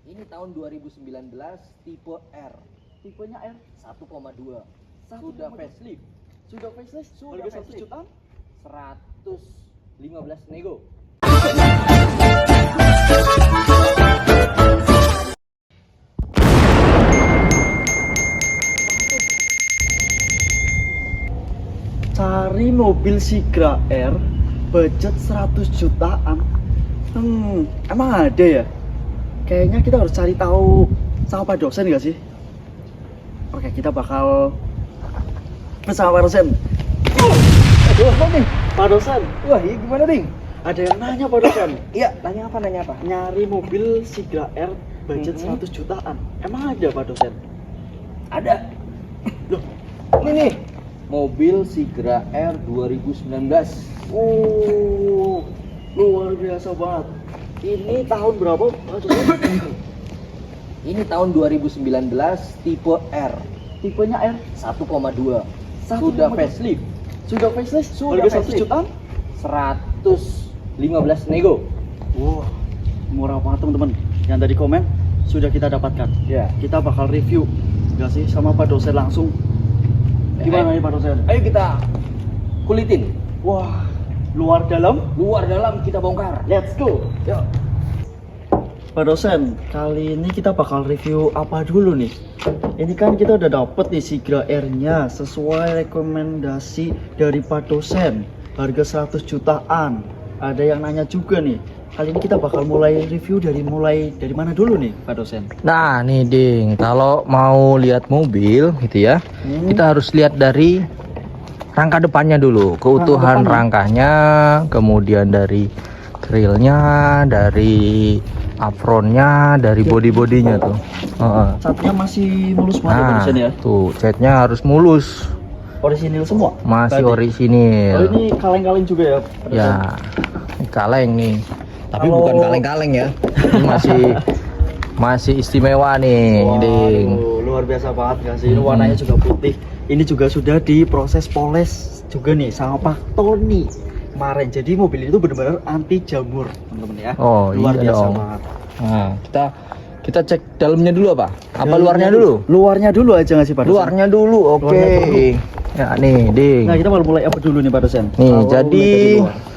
Ini tahun 2019 tipe R. Tipenya R 1,2. 1,2. Sudah facelift. Sudah facelift. Sudah Harga 1 facelift. jutaan. 115 nego. Cari mobil Sigra R budget 100 jutaan. Emang ada ya? Kayaknya kita harus cari tahu sama Pak dosen nggak sih? Oke, kita bakal bersama Pak dosen. Aduh, apa nih? Pak dosen. Wah, ini gimana, Ding? Ada yang nanya Pak dosen. Iya, nanya apa? Nyari mobil Sigra R budget 100 jutaan. Emang ada Pak dosen? Ada. Loh, Ini nih. Mobil Sigra R 2019. oh, luar biasa banget. Ini tahun berapa Pak dosen? Ini tahun 2019 tipe R. Tipenya R 1,2. 1,2. Sudah facelift. Sudah facelift. Sudah Harga 1 facelift. jutaan. 115 nego. Wah, murah banget teman-teman. Yang tadi komen sudah kita dapatkan. Ya. Kita bakal review nggak sih sama Pak dosen langsung. Gimana nih Pak dosen? Ayo kita kulitin. Wah, luar dalam. Luar dalam kita bongkar. Let's go. Yuk. Pak dosen, kali ini kita bakal review apa dulu nih? Ini kan kita udah dapet nih Sigra R-nya sesuai rekomendasi dari Pak dosen. Harga 100 jutaan. Ada yang nanya juga nih. Kali ini kita bakal mulai review dari mana dulu nih Pak dosen? Nah nih Ding, kalau mau lihat mobil gitu ya, kita harus lihat dari rangka depannya dulu, keutuhan depannya. rangkanya, kemudian dari grillnya, dari apronnya, dari body-bodinya tuh. Catnya masih mulus banget ya Pak Nah dosen ya? tuh catnya harus mulus, Orisinil semua? masih Tadi. Oh, orisinil. ini kaleng-kaleng juga ya Pak dosen? Ya, ini kaleng nih. Tapi Kalau- bukan kaleng-kaleng ya. Ini masih istimewa nih, Ding. Waduh, luar biasa banget nggak sih? Ini warnanya juga putih. Ini juga sudah diproses poles juga nih sama Pak Tony kemarin. Jadi mobil itu benar-benar anti jamur, teman-teman ya. Oh, luar iya biasa dong. banget. Nah, kita cek dalamnya dulu apa? Apa Dalamnya luarnya dulu? Luarnya dulu aja nggak sih Pak dosen? Luarnya dulu, oke. Luarnya dulu. Ya nih, Ding. Nah, kita baru mulai apa dulu nih Pak dosen? Nih, Kalau jadi mulai dari luar.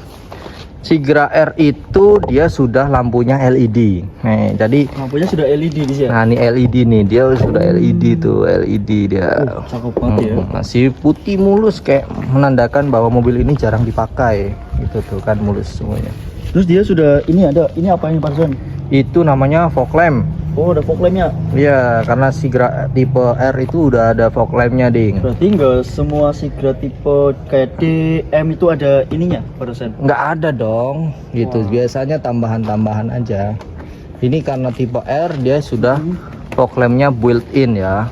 Sigra R itu dia sudah lampunya LED. Nih, jadi Lampunya sudah LED di sini. nah ini LED nih, dia sudah LED tuh, LED dia. Cakep banget ya. Masih putih mulus kayak menandakan bahwa mobil ini jarang dipakai. Itu tuh kan mulus semuanya. Terus dia sudah ini apa ini Pak dosen? Itu namanya fog lamp. Oh, ada fog lamp-nya. Iya, karena Sigra tipe R itu udah ada fog lamp-nya, Ding. Berarti nggak semua Sigra tipe kayak DM itu ada ininya Pak dosen? Nggak ada dong, gitu. Wah. Biasanya tambahan-tambahan aja. Ini karena tipe R dia sudah fog lamp-nya built-in ya.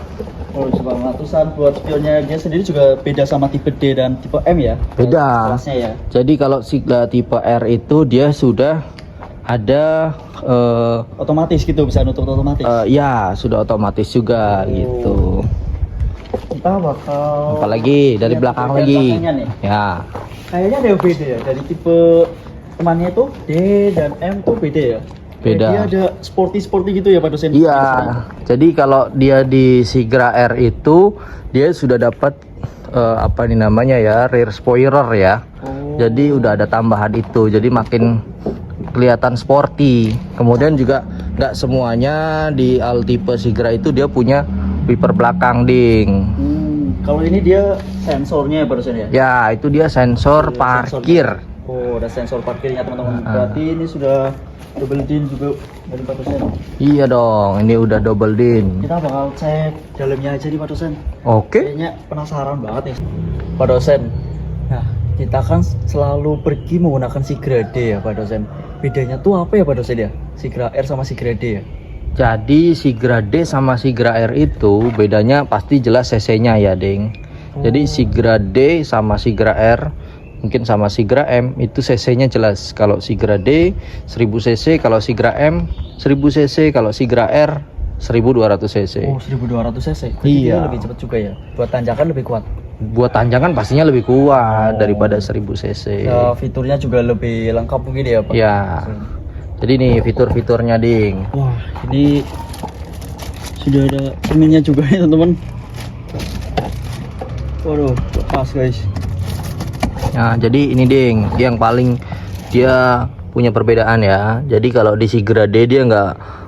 Oh, coba ratusan buat spionnya dia sendiri juga beda sama tipe D dan tipe M ya? Beda. Kelasnya ya. Jadi kalau Sigra tipe R itu dia sudah ada Otomatis gitu, bisa nutup otomatis. ya sudah otomatis juga Oh. gitu. Kita bakal Apalagi dari lihat belakang bagian lagi. belakangnya nih. Ya, Kayaknya ada yang beda ya dari tipe temannya itu D dan M tuh beda ya. Beda. Kayak dia ada sporty gitu ya Pak dosen. iya. Jadi kalau dia di Sigra R itu dia sudah dapat apa nih namanya ya, rear spoiler ya. Oh. Jadi udah ada tambahan itu, jadi makin kelihatan sporty. Kemudian juga nggak semuanya di Altipe Sigra itu dia punya wiper belakang, Ding. Kalau ini dia sensornya ya Pak dosen ya. Ya itu dia sensor Iya, parkir. Oh, ada sensor parkirnya teman-teman. Ah. Berarti ini sudah double din juga dari Pak dosen. Iya dong, ini udah double din. Kita bakal cek dalamnya aja nih Pak dosen. Oke. Kayaknya penasaran banget nih Pak dosen. Nah, kita kan selalu pergi menggunakan Sigra D ya Pak dosen. Bedanya tuh apa ya Pak dosen ya? Sigra R sama Sigra D ya? Jadi Sigra D sama Sigra R itu bedanya pasti jelas cc-nya ya, Ding. Jadi Sigra D sama Sigra R, mungkin sama Sigra M itu cc-nya jelas. Kalau Sigra D 1000 cc, kalau Sigra M 1000 cc, kalau Sigra R 1200 cc. Oh, 1200 cc. Berarti Iya. dia lebih cepat juga ya. Buat tanjakan lebih kuat. Buat tanjakan pastinya lebih kuat Oh. daripada 1000 cc. Ya, fiturnya juga lebih lengkap mungkin ya Pak. Ya. Jadi nih fitur-fiturnya ding. Wah, ini sudah ada cerminnya juga ya teman-teman. Waduh, pas guys. Nah, jadi ini ding, yang paling dia punya perbedaan ya. Jadi kalau di Sigra D dia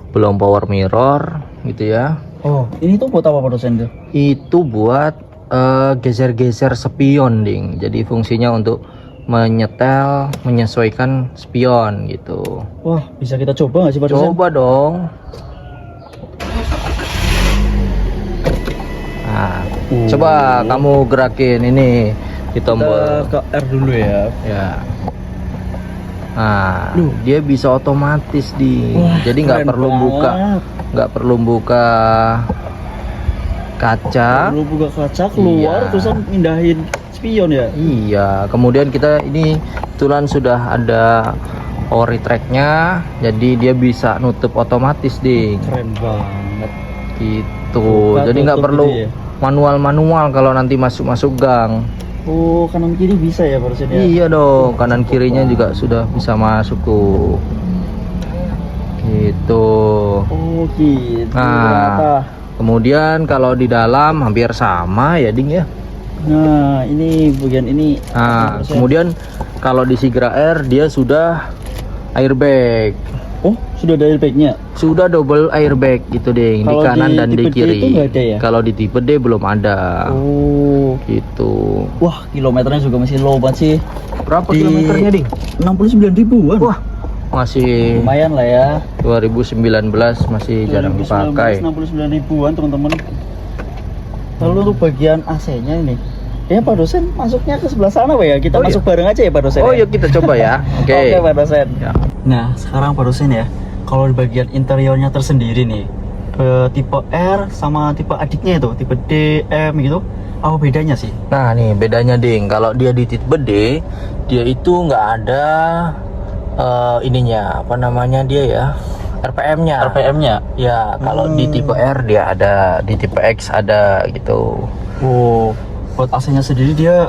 belum power mirror gitu ya. Oh, ini tuh buat apa Pak dosen tuh? Itu buat geser-geser spion ding. Jadi fungsinya untuk menyesuaikan spion gitu. Wah, bisa kita coba nggak sih Pak dosen? Coba dong. Nah, coba kamu gerakin ini di tombol. Kita ke R dulu ya. Ya. Nah, dia bisa otomatis di. Wah, jadi nggak perlu buka kaca. Perlu buka kaca keluar Iya. terus mindahin spion ya. Iya. Kemudian kita ini kebetulan sudah ada power retract-nya, jadi dia bisa nutup otomatis ding. Keren banget. Gitu. Buka, Jadi nggak tutup perlu gitu ya? manual kalau nanti masuk gang. Oh, kanan kiri bisa ya Pak dosen ya? Iya dong, kanan kirinya juga sudah bisa masuk tuh. Gitu. Oh, gitu. Nah, Ternyata. kemudian kalau di dalam hampir sama ya ding ya. Nah, ini bagian ini. Nah, 100%. kemudian kalau di Sigra R dia sudah airbag. Oh, sudah ada airbagnya. Sudah double airbag gitu ding, di Kalau kanan di dan di tipe D kiri. itu nggak ada ya? Kalau di tipe D belum ada. Oh. Gitu. Wah, kilometernya juga masih low banget sih. Berapa Di- kilometernya ding? 69 ribuan. Wah, masih Lumayan lah ya. 2019 masih jarang 2019, dipakai. 69 ribuan teman-teman. Lalu untuk bagian AC-nya ini, ya Pak dosen masuknya ke sebelah sana Pak ya. Kita Oh, masuk bareng aja ya Pak dosen. Oh, ya? yuk kita coba ya. Oke. Oke Pak dosen. Ya. Nah sekarang Pak dosen ya, kalau di bagian interiornya tersendiri nih, tipe R sama tipe adiknya itu, tipe D, M gitu, apa bedanya sih? Nah nih bedanya ding, kalau dia di tipe D dia itu nggak ada ininya apa namanya dia ya, RPM-nya. RPM-nya? Ya kalau di tipe R dia ada, di tipe X ada gitu. Oh, buat AC-nya sendiri dia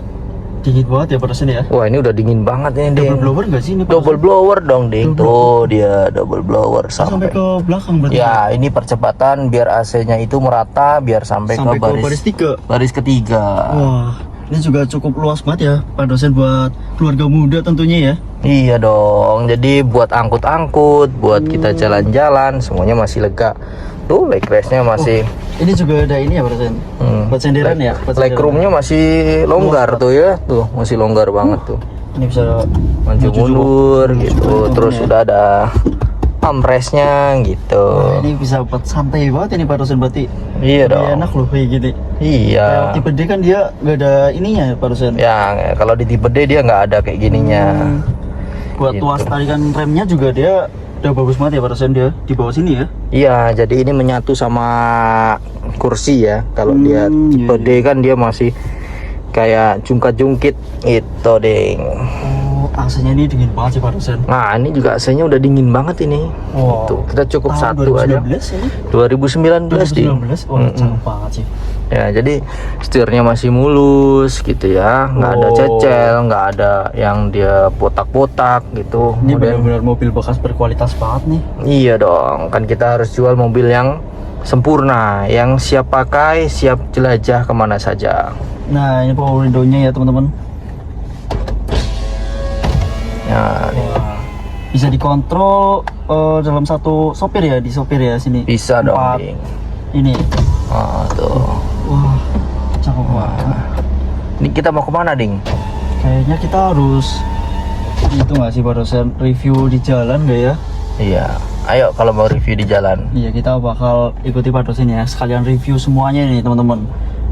dingin banget ya Pak dosen ya? Wah ini udah dingin banget ini ding. Double blower nggak sih ini Pak Double dosen? blower dong ding. Double Tuh dia double blower Sampai ke belakang berarti? Ya ini percepatan biar AC-nya itu merata, biar sampai ke baris 3. baris ketiga. Wah, ini juga cukup luas banget ya Pak dosen buat keluarga muda tentunya ya. Iya dong, jadi buat angkut-angkut, buat kita jalan-jalan, semuanya masih lega. Tuh, leg rest-nya masih, Ini juga ada ini ya Pak dosen. Buat senderan ya? Buat leg senderan. room-nya masih longgar tuh ya, tuh masih longgar banget tuh. Ini bisa Maju mundur gitu, juga. terus Ya. sudah ada armrest-nya gitu. Wah, ini bisa buat santai banget ini Pak dosen berarti. Iya Lebih dong. enak loh kayak gini. Iya. Kayak tipe D kan dia nggak ada ininya ya Pak dosen. Ya, kalau di tipe D dia nggak ada kayak gininya. Buat Gitu. tuas tarikan remnya juga dia udah bagus banget ya Pak dosen, dia di bawah sini ya. Iya, jadi ini menyatu sama kursi ya. Kalau dia tipe iya, D kan dia masih kayak jungkat-jungkit gitu, ding. Oh, AC-nya ini dingin banget sih Pak dosen. Nah, ini juga AC-nya udah dingin banget ini. Wow. Tuh, kita cukup Tahun satu aja. 2019 ini? 2019, ding. 2019? Wah, cakep banget sih. Ya, jadi setirnya masih mulus gitu ya. Nggak ada Oh. cecel, nggak ada yang dia botak-botak gitu. Ini Kemudian- benar-benar mobil bekas berkualitas banget nih. Iya dong, kan kita harus jual mobil yang sempurna, yang siap pakai, siap jelajah kemana saja. Nah, ini power window-nya ya teman-teman. Ya, Wah, bisa dikontrol dalam satu sopir ya, di sopir ya sini. bisa dong, 4 ding. ini. Oh, tuh. Wah, cakep banget. Ini kita mau kemana, ding? Kayaknya kita harus itu nggak sih Pak dosen, review di jalan nggak ya? Iya, ayo kalau mau review di jalan. Iya, kita bakal ikuti Pak dosen ya, sekalian review semuanya nih teman-teman.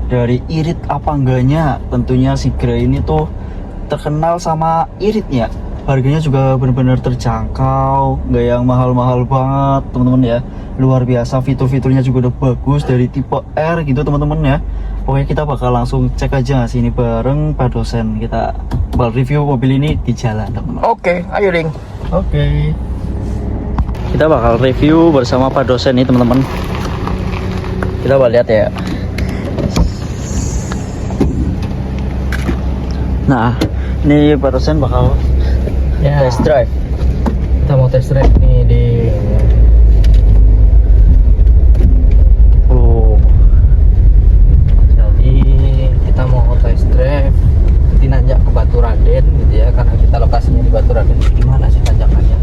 Dari irit apa enggaknya, tentunya Sigra ini tuh terkenal sama iritnya. Harganya juga benar-benar terjangkau, nggak yang mahal-mahal banget teman-teman ya. Luar biasa, fitur-fiturnya juga udah bagus dari tipe R gitu teman-teman ya. Pokoknya kita bakal langsung cek aja nggak sih ini bareng Pak dosen. Kita bakal review mobil ini di jalan teman-teman. Oke, ayo, ding. Oke. Kita bakal review bersama Pak dosen nih teman-teman. Kita bakal lihat ya. Nah, ini Pak dosen bakal test drive. Kita mau test drive nih di jadi kita mau test drive nanti nanjak ke Baturaden gitu ya, karena kita lokasinya di Baturaden. Gimana sih tanjakannya,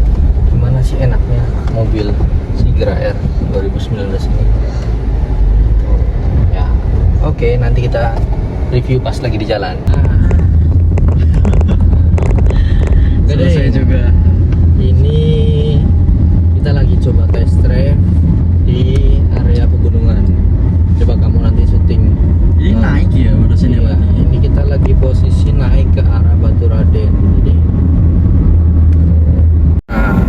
gimana sih enaknya mobil Sigra R 2019 ini ya. Oke, nanti kita review pas lagi di jalan. Selesai juga. Ini kita lagi coba test drive di area pegunungan. Coba kamu nanti syuting. Ini naik ya udah sini Iya, ini kita lagi posisi naik ke arah Baturaden. Jadi, nah,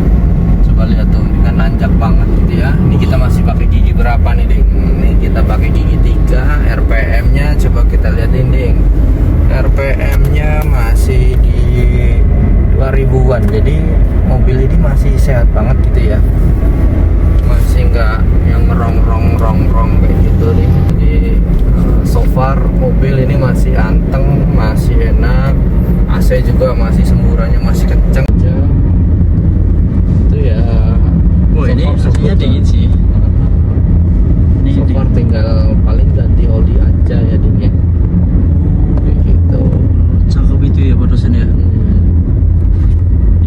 coba lihat tuh, ini kan nanjak banget gitu ya. Ini kita masih pakai gigi berapa nih, Ding? Ini kita pakai gigi 3, RPM-nya coba kita liatin, Ding. RPM-nya masih di 2000-an. Jadi mobil ini masih sehat banget gitu ya. Masih nggak yang ngerong-rong kayak gitu nih. Jadi so far mobil ini masih anteng, masih enak. AC juga masih semburannya masih kenceng aja. Itu ya. Wah, ini aslinya dingin sih. Ini So far tinggal paling ganti oli aja ya, Ding ya. Kayak gitu. cakep itu ya barusan ya.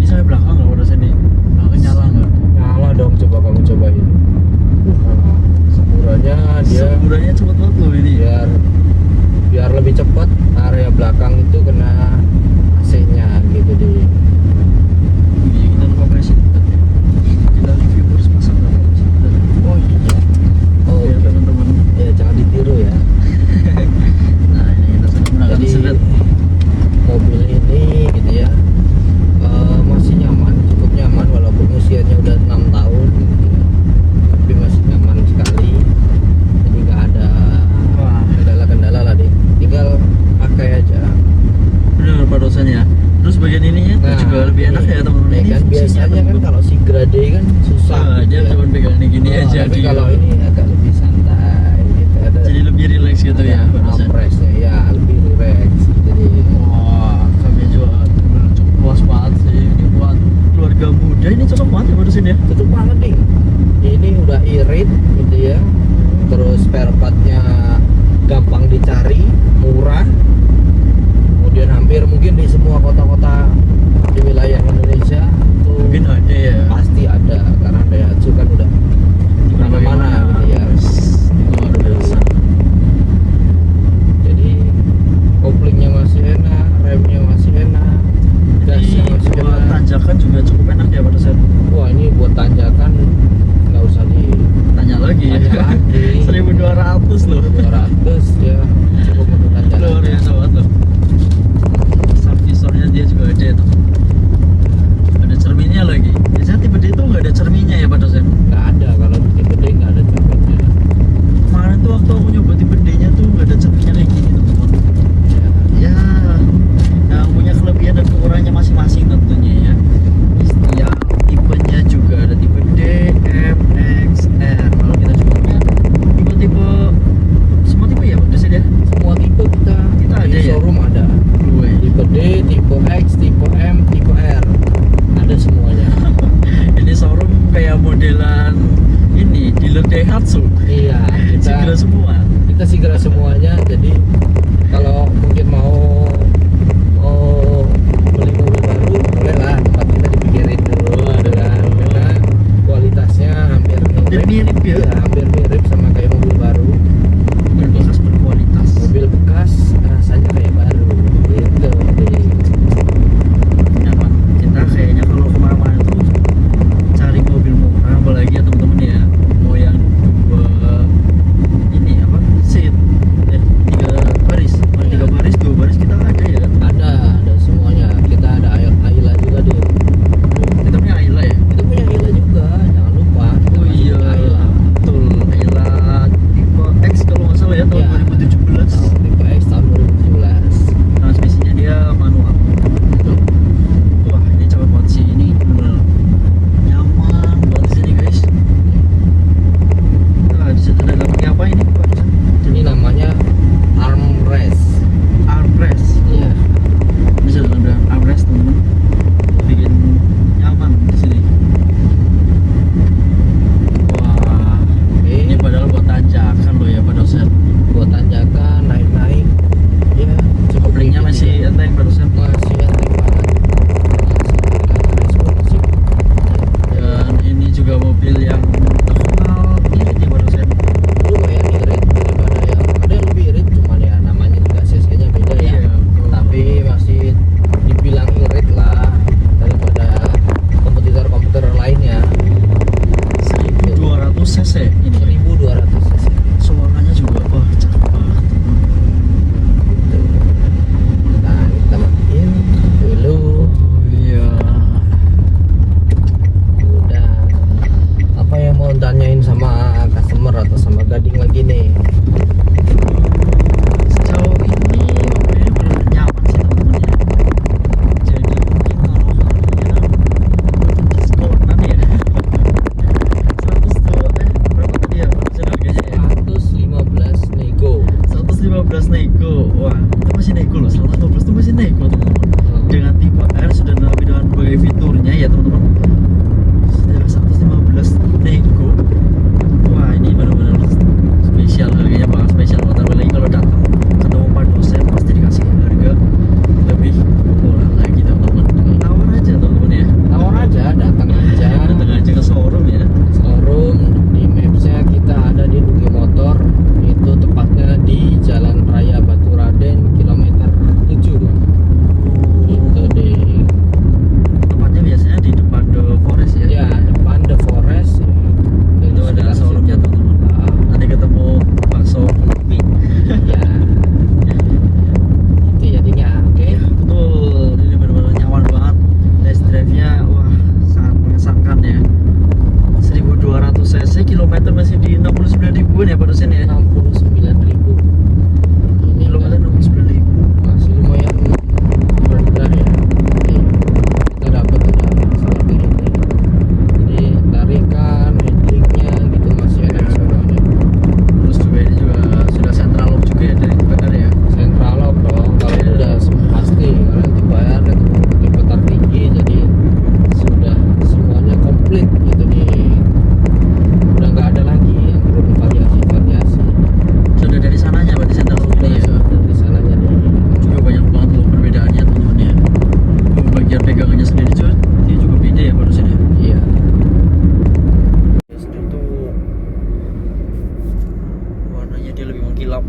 Ini sampai belakang nggak barusan nih? Belakang nyala nggak? Nyala dong, coba kamu cobain. Nah, semburannya dia Semburannya cepet banget loh ini. biar lebih cepat, area belakang itu kena AC-nya gitu di. Iya, kita lupa presi dekat ya. Kita review harus pasang nggak presi dekat. Oh iya. Oh Biar iya. teman-teman. Ya jangan ditiru ya. Nah, ini kita sedang menggunakan Jadi sedet. mobil ini gitu ya, masih nyaman, cukup nyaman walaupun usianya udah 6 tahun gitu ya. Tapi masih nyaman sekali. Jadi nggak ada Wah, kendala-kendala lah, deh. Tinggal pakai aja. bener barusan ya. Terus bagian ininya tuh juga lebih enak ya teman-teman. Ini kan fungsinya biasanya kan teman-teman. kalau si Grade kan susah. Nah, dia gitu ya. cuma pegang gini Oh, aja. tapi dia. kalau ini agak lebih santai gitu. Ada Jadi lebih relax gitu ya barusan. armrestnya ya lebih relax. Jadi Wah, kami juga bener cukup luas banget sih. Ini buat keluarga muda ini cocok banget ya barusan ya. cocok banget nih. Ini udah irit gitu ya. Terus spare partnya gampang dicari, murah. Kemudian hampir mungkin di semua kota-kota di wilayah Indonesia itu Mungkin ada ya. pasti ada, karena Daihatsu kan udah di mana-mana gitu ya. Luar biasa. Jadi koplingnya masih enak, remnya masih enak, gasnya Ini masih buat enak. tanjakan juga cukup enak ya barusan. Wah, ini buat tanjakan nggak usah Tanya lagi ya. Tanya lagi. 1200 loh. 200 ya, cukup untuk tanjakan. Luar biasa banget loh. Subvisornya dia juga ada tuh. Ada cerminnya lagi. Biasanya tipe D itu nggak ada cerminnya ya barusan. Nggak ada, kalau di tipe D nggak ada cerminnya. Kemarin tuh waktu aku nyoba tipe D-nya tuh nggak ada cerminnya kayak gini teman-teman. Ya, yang punya kelebihan dan kekurangannya masing-masing tentunya ya. Setiap tipenya juga ada tipe D, M, X, R. Kalau kita sebutnya tipe-tipe semua tipe ya maksudnya ya. Semua tipe kita Kita di ada ya? showroom ada. Gue. Tipe D, tipe X, tipe M, tipe R. Ada semuanya. Ini showroom kayak modelan ini dealer Daihatsu. Iya, Segera semua. kita segera semuanya. Jadi kalau mungkin mau beli mobil baru, bolehlah tempat kita dipikirin dulu, Waduh. kan? Karena kualitasnya hampir Hampir mirip ya? Iya, hampir mirip sama kayak mobil baru. Berbekas berkualitas. Mobil bekas rasanya kayak baru gitu. Jadi, Nyaman. Kita kayaknya kalau kemana-mana tuh cari mobil murah, apalagi ya teman-teman ya, mau yang dua ini apa seat, 3 baris, mau 3 baris, 2 baris kita ada ya. ada semuanya. Kita ada Ayla juga deh. Kita punya Ayla ya. Kita punya Ayla juga, jangan lupa. Kita Oh masih iya, punya Ayla. betul. Ayla tipe cc ini. 1200 cc. Suaranya juga wah cakep banget. Nah, kita matiin dulu. Iya. Udah. Apa yang mau tanyain sama customer atau sama Gading lagi nih? Sejauh ini mobilnya benar nyaman sih teman-teman ya. Jadi mungkin kalau kalian diskonan ya 100 tuh berapa tadi ya barusan harganya ya? 115 nego. 115 nego. Wah, itu masih nego loh. 115 itu masih nego teman-teman. Dengan tipe R sudah dilengkapi dengan berbagai fiturnya ya teman-teman. Sudah 115 nego. Wah, ini benar-benar spesial, harganya bakal spesial banget. Apalagi kalau datang ketemu Pak dosen pasti dikasih harga lebih murah lagi teman-teman. Tawar aja teman-teman ya. Tawar aja, datang aja. Datang aja ke showroom ya. Showroom di Mapsnya kita ada di Duki Motor, itu tepatnya di Jalan Raya Baturaden kilometer 7. Itu di Tempatnya biasanya di depan The Forest ya. ya depan The Forest ya. Dan Itu ada sekitar showroomnya situ. teman-teman. Nanti ketemu bakso kopi. Ya itu jadinya oke. Betul, ini benar-benar nyaman banget. Test drive-nya wah sangat mengesankan ya. 1200 cc, kilometer masih di 69 ribuan ya Pak dosen ya. 69.000 ini Kilometer 69 ribu. masih lumayan rendah ya. Nih, kita dapat udah seperti ini, jadi tarikan handlingnya gitu masih enak semuanya. Terus juga ini juga sudah central lock juga ya dari TPR ya. Central lock dong, kalau itu udah pasti karena tipe R itu tipe tertinggi, jadi sudah semuanya komplit gitu nih. Udah nggak ada lagi yang perlu divariasi-variasi. Sudah dari sananya Pak di central lock Sudah ini ya. dari sananya nih. Juga banyak banget loh perbedaannya teman-teman ya. Bagian pegangannya sendiri juga dia juga beda ya Pak dosen ya. Iya. Itu warnanya dia lebih mengkilap,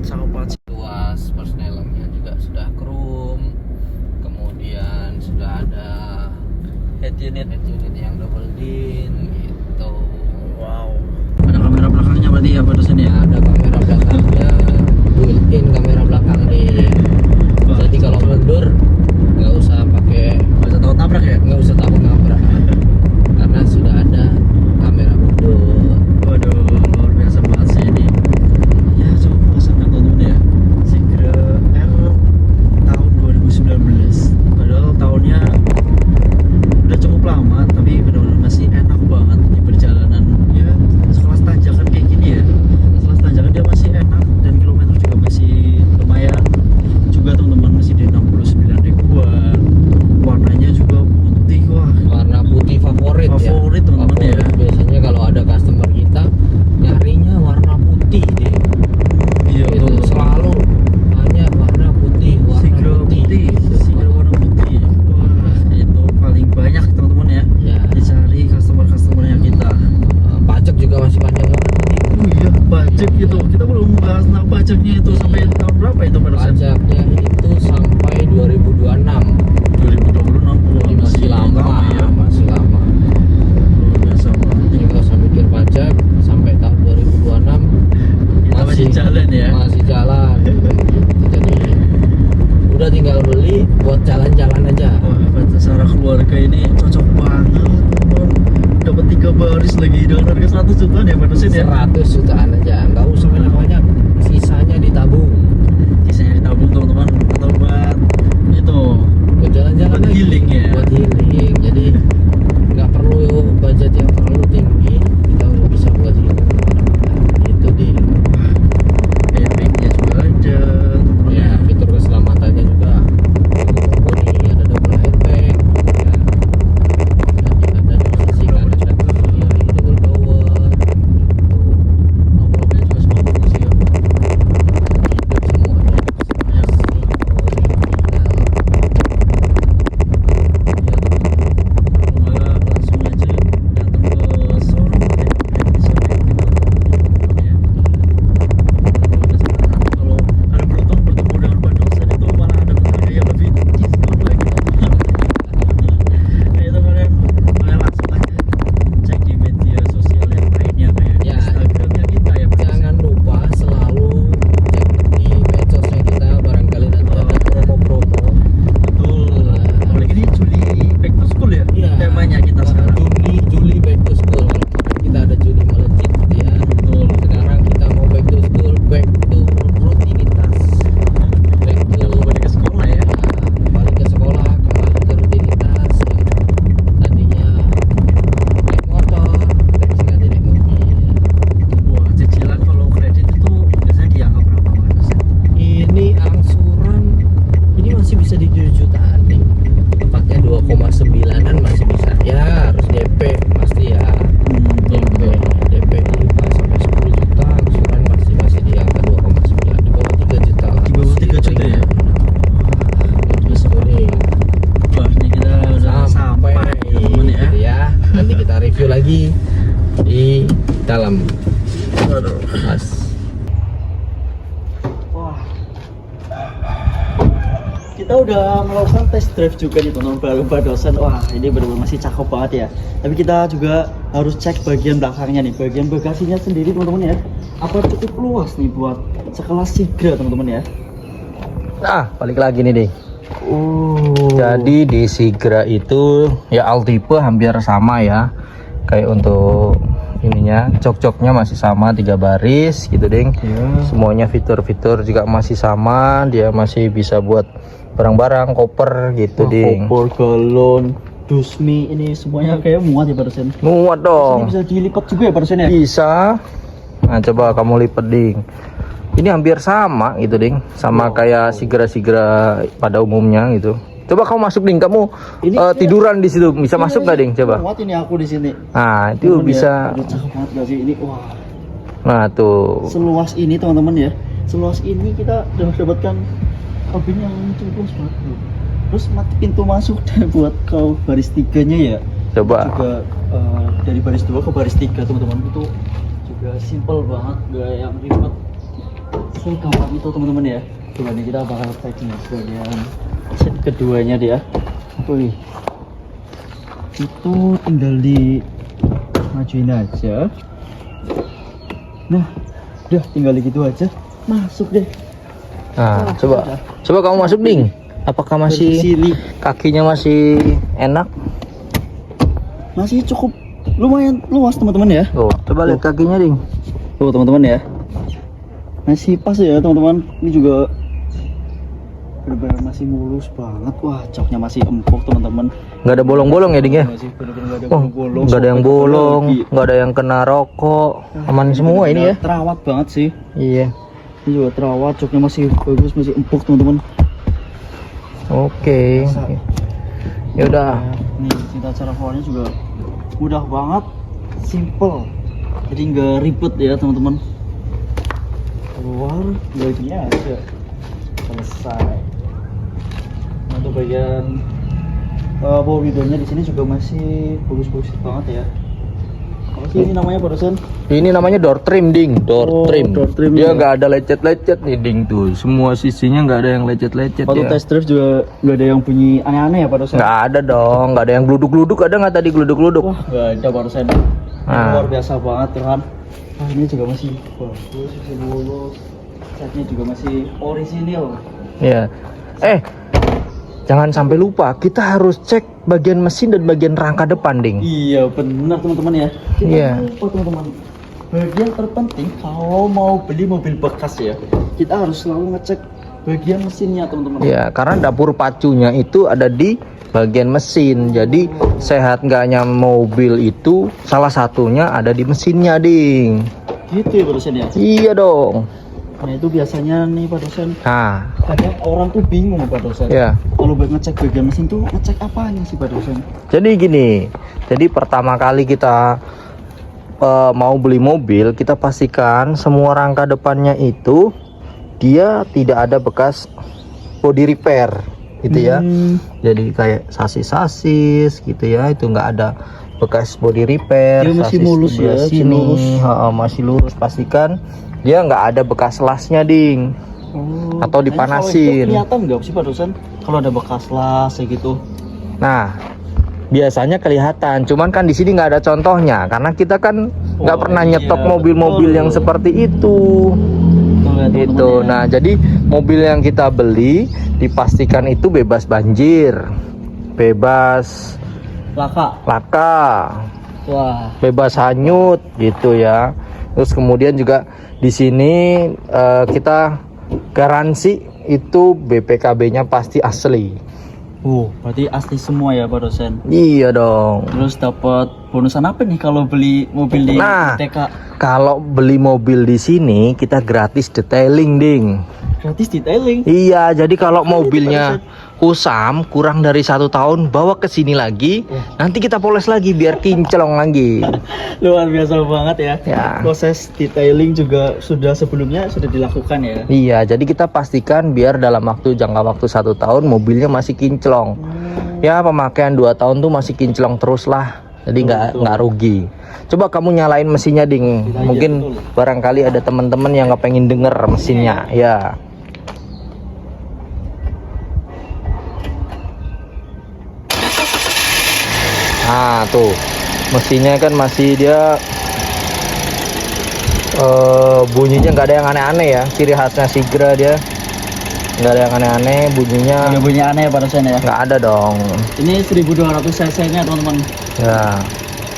sangat banget sih. Luas persneelingnya juga sudah chrome, kemudian sudah ada Head unit. head unit yang double din gitu. Wow. Ada kamera belakangnya berarti ya Pak dosen ya. Ada kamera belakangnya, built-in kamera belakang nih. Wah. Jadi kalau mundur nggak usah pakai, Nggak usah takut nabrak ya. nggak usah takut nabrak karena sudah ada kamera mundur. Waduh, luar biasa banget sih ini. Ya, coba merasakan teman-teman ya. Sigra R tahun 2019. Padahal tahunnya udah cukup lama, tapi benar-benar masih enak banget di perjalanan. Ya, sekelas tanjakan kayak gini ya. Sekelas tanjakan dia masih enak dan kilometer juga masih lumayan. Juga teman-teman masih di 69 ribuan. Warnanya juga putih, wah. Warna putih favorit ya. Favorit, teman-teman ya. Biasanya kalau ada customer kita nyarinya warna putih deh. Iya, Itu betul. selalu hanya warna putih, warna Sigra putih, Sigra warna putih. Wah, itu paling banyak teman-teman ya. Ya. Dicari customer-customernya kita. Pajak juga masih panjang warna putih. Oh iya, pajak gitu. Kita belum bahas tentang pajaknya itu sampai tahun berapa itu Pak dosen? Pajaknya itu sampai 2026. 2026. Wah, Jadi masih lama, ya. masih lama. Luar biasa banget. Jadi nggak usah mikir pajak sampai tahun 2026 Kita masih jalan ya. Masih jalan. Gitu. Jadi udah tinggal beli buat jalan-jalan aja. Wah, buat secara keluarga ini cocok banget teman. Dapat 3 baris lagi dengan harga 100 jutaan ya Pak dosen ya. 100 jutaan aja, nggak usah banyak-banyak, sisanya ditabung Sisanya ditabung teman-teman atau buat itu buat jalan-jalan Buat lagi. healing ya? Buat healing, jadi nggak perlu budget yang terlalu tinggi, kita udah bisa buat healing. Nah, itu di airbagnya juga ada teman-teman ya, fitur keselamatannya juga mumpuni, ada double airbag ya. Dan ada di sisi kanan dan kiri double door gitu. nomornya juga semua Mas. Wah. Kita udah melakukan test drive juga nih teman-teman bareng Pak dosen. Wah, ini benar-benar masih cakep banget ya. Tapi kita juga harus cek bagian belakangnya nih, bagian bagasinya sendiri teman-teman ya. Apa cukup luas nih buat sekelas Sigra teman-teman ya. Nah, balik lagi nih, Ding. Oh. Jadi di Sigra itu ya Altipe hampir sama ya. Kayak untuk ininya, jok-joknya masih sama 3 baris gitu, Ding. Ya. Semuanya fitur-fitur juga masih sama, dia masih bisa buat barang-barang, koper gitu, Ding. Koper, galon, dusmi, ini semuanya kayak muat ya Pak dosen. Muat Ini dong. bisa dilipat juga ya Pak dosen ya? Bisa. Nah, coba kamu lipat, Ding. Ini hampir sama gitu, Ding. Sama kayak Sigra-Sigra pada umumnya gitu. Coba kamu masuk, Ding. Kamu Ini tiduran di situ. Bisa masuk nggak, Ding? Coba. Muat ini aku di sini. Nah, itu Temen bisa. ya, udah cakep banget gak sih ini? Wah, Nah, tuh. seluas ini teman-teman ya. Seluas ini kita udah dapatkan kabin yang cukup banget loh. Terus mati pintu masuk dan buat ke baris 3-nya ya. Coba. Juga dari baris 2 ke baris 3 teman-teman itu juga simple banget, gak yang ribet. Segampang itu teman-teman ya. Coba nih kita bakal cek nih bagian set keduanya dia. Wih, itu tinggal di majuin aja. Nah, udah tinggal gitu aja. Masuk deh. Nah, coba kamu masuk, Ding. Apakah masih Bersili. kakinya masih enak? Masih cukup lumayan luas teman-teman ya. Tuh, coba lihat kakinya, Ding. Tuh teman-teman ya. Masih pas ya teman-teman. Ini juga benar-benar masih mulus banget. Wah, joknya masih empuk teman-teman. Nggak ada bolong-bolong ya, Ding ya? Masih benar-benar nggak ada Oh, bolong-bolong. nggak ada yang Sampai bolong, lagi. nggak ada yang kena rokok, aman semua ini ya. Terawat banget sih. Iya. Ini juga terawat, joknya masih bagus, masih empuk teman-teman. Oke. Ya udah. Nih, kita cara keluarnya juga mudah banget, simple. Jadi nggak ribet ya teman-teman. Keluar, bagian aja. Selesai. Nah, untuk bagian bawah window-nya di sini juga masih bagus-bagus banget ya. Apa sih ini namanya Pak dosen? Ini namanya door trim, Ding. Door Oh, trim. door trim Dia ya. nggak ada lecet-lecet nih, Ding, tuh. Semua sisinya nggak ada yang lecet-lecet Waktu ya. test drive juga nggak ada yang bunyi aneh-aneh ya Pak dosen? Nggak ada dong, nggak ada yang gluduk-gluduk. Ada nggak tadi gluduk-gluduk? Wah, nggak ada Pak dosen. Ah. Luar biasa banget kan. Wah, ini juga masih bagus, masih mulus. Catnya juga masih orisinil. Iya. Jangan sampai lupa, kita harus cek bagian mesin dan bagian rangka depan, Ding. Iya benar teman-teman ya. Kita Iya. lupa teman-teman. Bagian terpenting kalau mau beli mobil bekas ya, kita harus selalu ngecek bagian mesinnya teman-teman. Ya, karena dapur pacunya itu ada di bagian mesin. Jadi sehat nggaknya mobil itu salah satunya ada di mesinnya, Ding. Gitu ya Pak dosen ya. Iya dong. Nah itu biasanya nih Pak dosen, Nah, kadang orang tuh bingung Pak dosen. ya. Kalau buat ngecek bagian mesin tuh ngecek apanya sih Pak dosen? Jadi gini. Jadi pertama kali kita mau beli mobil, kita pastikan semua rangka depannya itu dia tidak ada bekas body repair gitu ya. Jadi kayak sasis-sasis gitu ya, itu nggak ada bekas body repair. Dia masih sasis mulus sebelah ya, masih sini, lurus. masih lurus. Pastikan dia nggak ada bekas lasnya, Ding. Oh, Atau dipanasin. Kalau itu kelihatan nggak sih Pak dosen? Kalau ada bekas las kayak gitu. Nah, biasanya kelihatan, cuman kan di sini nggak ada contohnya karena kita kan nggak Oh, pernah iya, nyetok mobil-mobil betul. yang seperti itu. Betul ya, teman-teman Itu. ya. Nah, jadi mobil yang kita beli dipastikan itu bebas banjir, bebas laka, Wah, bebas hanyut gitu ya. Terus kemudian juga di sini kita garansi itu BPKB-nya pasti asli. berarti asli semua ya Pak dosen. Iya dong. Terus dapat bonusan apa nih kalau beli mobil di Nah. TK? Kalau beli mobil di sini kita gratis detailing, Ding. Gratis detailing. Iya, jadi kalau mobilnya kusam kurang dari 1 tahun bawa ke sini lagi, nanti kita poles lagi biar kinclong lagi. Luar biasa banget ya. Ya. Proses detailing juga sudah sebelumnya sudah dilakukan ya. Iya, jadi kita pastikan biar dalam jangka waktu 1 tahun mobilnya masih kinclong. Ya, pemakaian 2 tahun tuh masih kinclong terus lah. jadi nggak rugi. Coba kamu nyalain mesinnya ding, Iya, mungkin betul. barangkali ada teman-teman yang nggak pengen denger mesinnya ya. Nah tuh mesinnya kan masih dia bunyinya nggak ada yang aneh-aneh ya, ciri khasnya Sigra dia nggak ada yang aneh-aneh, bunyinya Ada bunyi aneh Pak dosen ya. nggak ada dong Ini 1200 cc nya teman-teman, ya.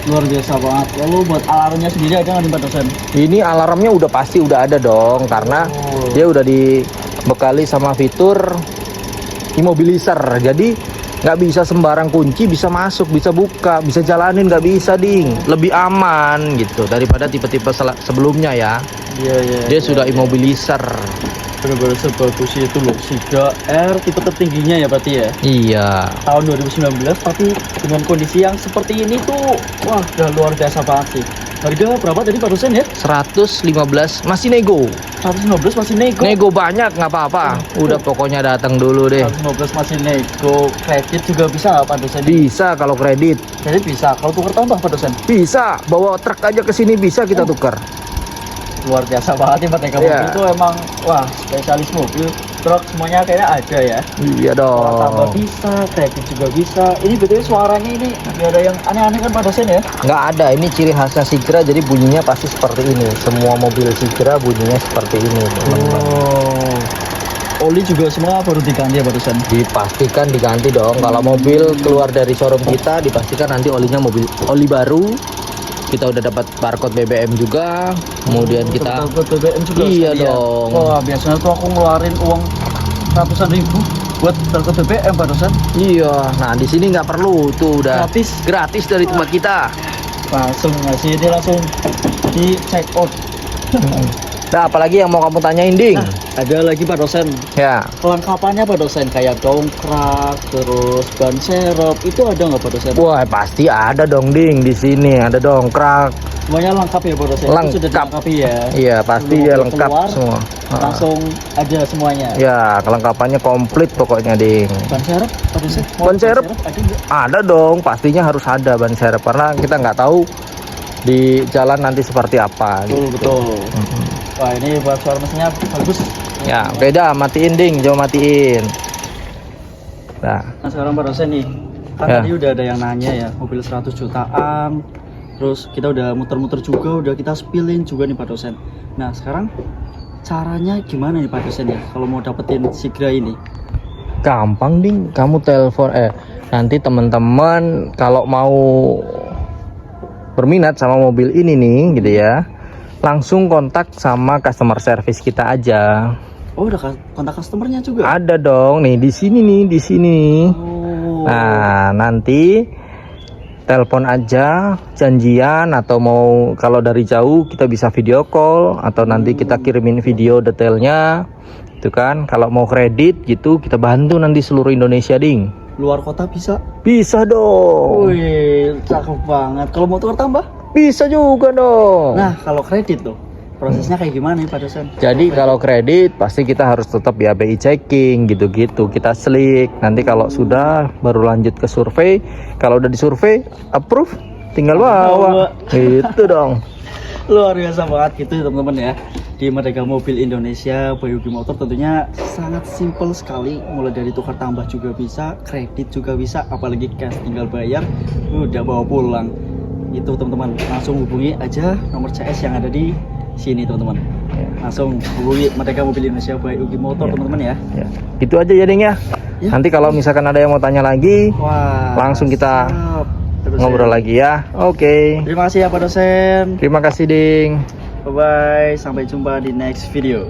luar biasa banget. Lalu buat alarmnya sendiri ada nggak nih Pak dosen? Ini alarmnya udah pasti udah ada dong, karena dia udah dibekali sama fitur immobilizer. Jadi nggak bisa sembarang kunci bisa masuk, bisa buka, bisa jalanin, nggak bisa ding. Lebih aman gitu daripada tipe-tipe sebelumnya ya. Iya. Dia sudah immobilizer. Benar-benar sebagus itu loh. Sigra R tipe tertingginya ya berarti ya. Iya. Tahun 2019 tapi dengan kondisi yang seperti ini tuh wah udah luar biasa banget sih. Harga berapa tadi Pak dosen ya? 115 masih nego. 115 masih nego. Nego banyak nggak apa-apa. Udah pokoknya datang dulu deh. 115 masih nego. Kredit juga bisa nggak Pak dosen? Bisa kalau kredit. Kredit bisa. Kalau tukar tambah Pak dosen? Bisa. Bawa truk aja ke sini bisa kita tukar. Luar biasa banget nih Merdeka Iya. Mobil itu emang wah spesialis mobil, truk semuanya kayaknya ada ya. Iya Tukar tambah dong. bisa, kredit juga bisa. Ini betul suaranya ini nggak ada yang aneh-aneh kan Pak dosen ya? Nggak ada, ini ciri khasnya Sigra, jadi bunyinya pasti seperti ini. Semua mobil Sigra bunyinya seperti ini, teman-teman. Oli juga semua baru diganti ya Pak dosen? Dipastikan diganti dong. Kalau mobil keluar dari showroom kita, dipastikan nanti oli baru. Kita udah dapat barcode BBM juga. Kemudian kita Buat BBM juga Iya sekali ya? dong. Wah biasanya tuh aku ngeluarin uang ratusan ribu buat barcode BBM Pak dosen. iya. Nah di sini nggak perlu, tuh udah Gratis. dari tempat kita. Langsung ngasih ini langsung di check out. Nah apalagi yang mau kamu tanyain ding? Nah, ada lagi Pak dosen. Ya. Kelengkapannya Pak dosen kayak dongkrak, terus ban serep itu ada nggak Pak dosen? Wah pasti ada dong ding di sini. Ada dongkrak. Semuanya lengkap ya Pak dosen? Itu Lengkap. sudah dilengkapi ya? Iya pasti Sebelum dia mobil lengkap keluar, semua. Langsung ada semuanya. Ya kelengkapannya komplit pokoknya ding. Ban serep Pak dosen? Ban serep? Ada nggak? Ada dong, pastinya harus ada ban serep karena kita nggak tahu di jalan nanti seperti apa. Betul. Wah ini buat suara mesinnya bagus. Ya beda, matiin ding, jauh matiin. Nah, Nah sekarang Pak dosen nih, kan Ya. tadi udah ada yang nanya ya, mobil 100 jutaan. Terus kita udah muter-muter juga, udah kita spillin juga nih Pak dosen. Nah sekarang caranya gimana nih Pak dosen ya, kalau mau dapetin Sigra ini? gampang ding, kamu telepon nanti teman-teman kalau mau berminat sama mobil ini nih gitu ya, langsung kontak sama customer service kita aja. Oh udah kontak customernya juga? Ada dong nih di sini nih. Oh. Nah, nanti telepon aja, janjian atau mau kalau dari jauh kita bisa video call atau nanti kita kirimin video detailnya. Itu kan kalau mau kredit gitu kita bantu nanti seluruh Indonesia ding. Luar kota bisa? Bisa dong. Wih, cakep banget. Kalau mau tukar tambah? Bisa juga dong. Nah, kalau kredit tuh, prosesnya kayak gimana nih Pak dosen? Jadi kalau kredit pasti kita harus tetap ya BI checking gitu-gitu. Kita slik. Nanti kalau sudah baru lanjut ke survei. Kalau udah disurvei approve, tinggal bawa. Gitu dong. Luar biasa banget gitu teman-teman ya. Di Merdeka Mobil Indonesia Boy Ugi Motor tentunya sangat simple sekali. Mulai dari tukar tambah juga bisa, kredit juga bisa, apalagi cash tinggal bayar, udah bawa pulang. Itu teman-teman, langsung hubungi aja nomor CS yang ada di sini teman-teman. Langsung hubungi Merdeka Mobil Indonesia Boy Ugi Motor teman-teman ya. Ya. Gitu aja ya ding ya. Ya. Nanti kalau misalkan ada yang mau tanya lagi, Wah, langsung kita siap. Pak dosen. ngobrol lagi ya. Oke. Terima kasih ya Pak dosen. Terima kasih ding. Bye bye, sampai jumpa di next video.